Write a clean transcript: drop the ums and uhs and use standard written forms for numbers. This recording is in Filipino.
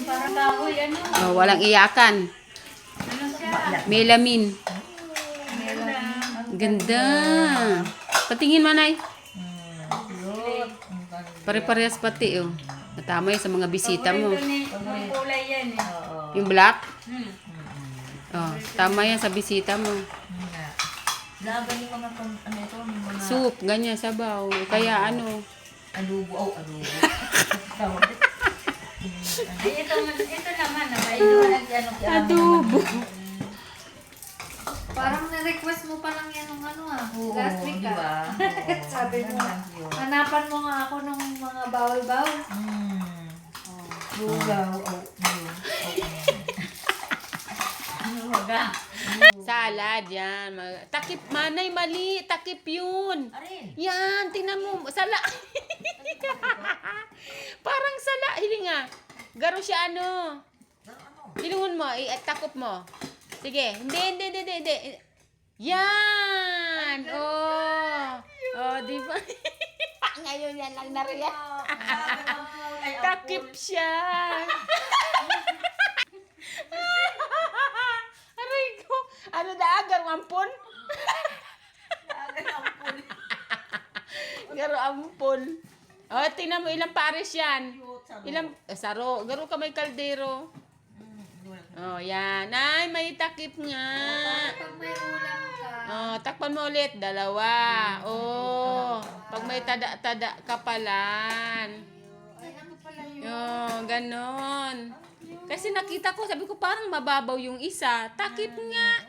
Parang kahoy, ano? Oh, walang iyakan. Ano siya? Melamin. Meron. Ganda. Patingin manay. Cute. Pare-parehas pati oh. Tama yun sa mga bisita mo. Paborito ni, mga kulay yan eh. Oo. Yung black. Hmm. Oh, tama yan sa bisita mo. Nga. Laban yung mga, ano ito, yung mga Soup, ganyan, sabaw. Kaya ano. alubo. Oh, alubo. Ay, ito naman, ano, Adobo. Parang na-request mo pa lang yan ng ano Oo, last week di ba? Oo. Sabi mo, Yun. hanapan mo nga ako ng mga bawal-bawal. Lugaw. Oh, yun. Ano baga? Salad, yan. Takip, manay, mali. Takip yun. Arin. Yan, tingnan mo. Sala. Parang sala. Hilinga. Garo siya ano. Hilingon mo. Takop mo. Sige. Hindi. Yan. Oh. Oh, di ba? Ngayon yan lang na rin. Takip siya. Aray ko. Ano da? Garo ampon? Garo ampon. Oh, tingnan mo ilang pares yan. Ilang saro. Garo ka may kaldero. Oh, yan. Ay, may takip nga. Pag may ulam ka, Oh, takpan mo ulit. Dalawa. Oh, pag may tada-tada kapalan. ay ano pala yun? Oh, ganon. Kasi nakita ko, sabi ko parang mababaw yung isa. Takip nga.